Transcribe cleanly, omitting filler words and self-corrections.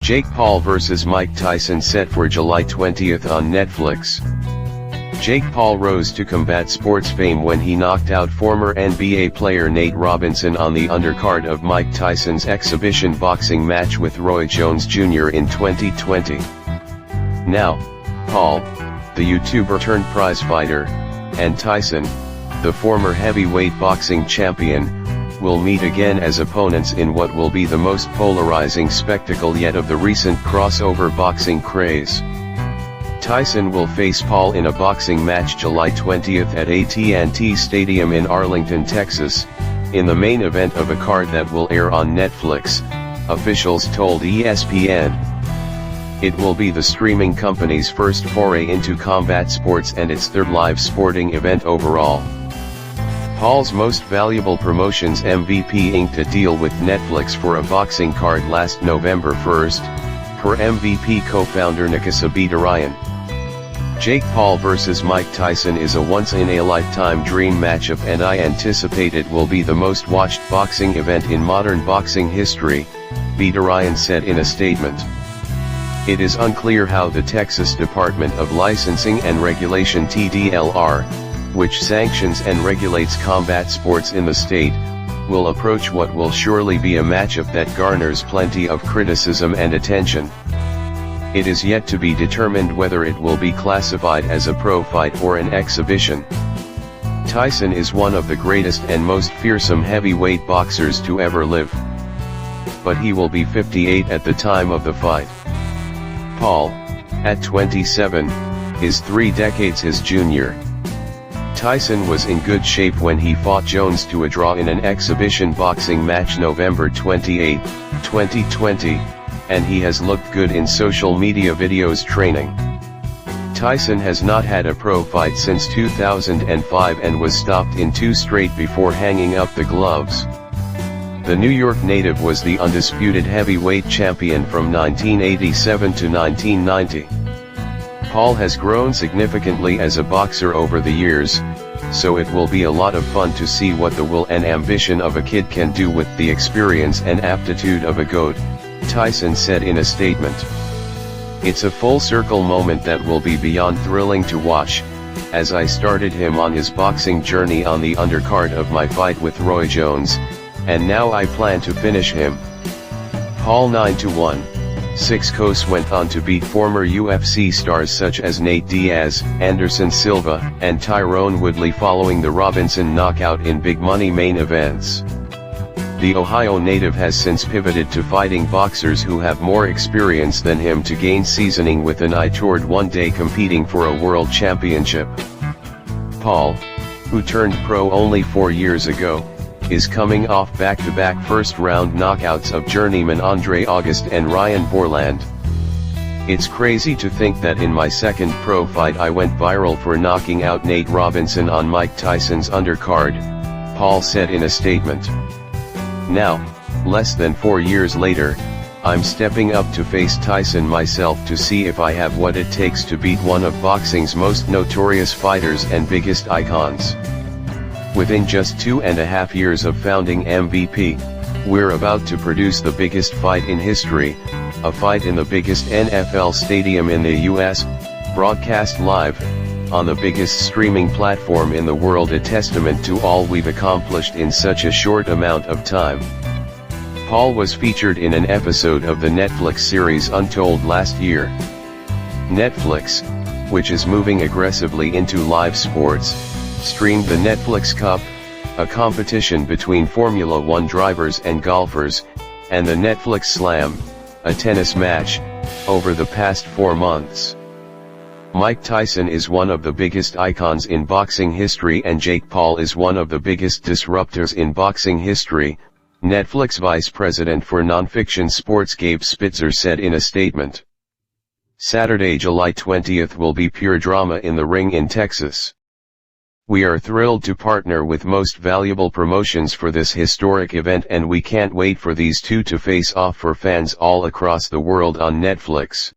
Jake Paul vs. Mike Tyson set for July 20th on Netflix. Jake Paul rose to combat sports fame when he knocked out former NBA player Nate Robinson on the undercard of Mike Tyson's exhibition boxing match with Roy Jones Jr. in 2020. Now, Paul, the YouTuber turned prizefighter, and Tyson, the former heavyweight boxing champion, will meet again as opponents in what will be the most polarizing spectacle yet of the recent crossover boxing craze. Tyson will face Paul in a boxing match July 20th at AT&T Stadium in Arlington, Texas, in the main event of a card that will air on Netflix, officials told ESPN. It will be the streaming company's first foray into combat sports and its third live sporting event overall. Paul's Most Valuable Promotions MVP inked a deal with Netflix for a boxing card last November 1st, per MVP co-founder Nakasa Bidarayan. Jake Paul vs. Mike Tyson is a once-in-a-lifetime dream matchup and I anticipate it will be the most watched boxing event in modern boxing history, Bidarayan said in a statement. It is unclear how the Texas Department of Licensing and Regulation TDLR, which sanctions and regulates combat sports in the state, will approach what will surely be a matchup that garners plenty of criticism and attention. It is yet to be determined whether it will be classified as a pro fight or an exhibition. Tyson is one of the greatest and most fearsome heavyweight boxers to ever live. But he will be 58 at the time of the fight. Paul, at 27, is 3 decades his junior. Tyson was in good shape when he fought Jones to a draw in an exhibition boxing match November 28, 2020, and he has looked good in social media videos training. Tyson has not had a pro fight since 2005 and was stopped in 2 straight before hanging up the gloves. The New York native was the undisputed heavyweight champion from 1987 to 1990. Paul has grown significantly as a boxer over the years, so it will be a lot of fun to see what the will and ambition of a kid can do with the experience and aptitude of a GOAT, Tyson said in a statement. It's a full circle moment that will be beyond thrilling to watch, as I started him on his boxing journey on the undercard of my fight with Roy Jones, and now I plan to finish him. Paul 9-1. 6 went on to beat former UFC stars such as Nate Diaz, Anderson Silva, and Tyrone Woodley following the Robinson knockout in big money main events. The Ohio native has since pivoted to fighting boxers who have more experience than him to gain seasoning with an eye toward one day competing for a world championship. Paul, who turned pro only 4 years ago, is coming off back-to-back first-round knockouts of journeyman Andre August and Ryan Borland. It's crazy to think that in my second pro fight I went viral for knocking out Nate Robinson on Mike Tyson's undercard, Paul said in a statement. Now, less than 4 years later, I'm stepping up to face Tyson myself to see if I have what it takes to beat one of boxing's most notorious fighters and biggest icons. Within just 2.5 years of founding MVP, we're about to produce the biggest fight in history, a fight in the biggest NFL stadium in the US, broadcast live, on the biggest streaming platform in the world, a testament to all we've accomplished in such a short amount of time. Paul was featured in an episode of the Netflix series Untold last year. Netflix, which is moving aggressively into live sports, streamed the Netflix Cup, a competition between Formula One drivers and golfers, and the Netflix Slam, a tennis match, over the past 4 months. Mike Tyson is one of the biggest icons in boxing history and Jake Paul is one of the biggest disruptors in boxing history, Netflix Vice President for Nonfiction Sports Gabe Spitzer said in a statement. Saturday, July 20th will be pure drama in the ring in Texas. We are thrilled to partner with Most Valuable Promotions for this historic event and we can't wait for these two to face off for fans all across the world on Netflix.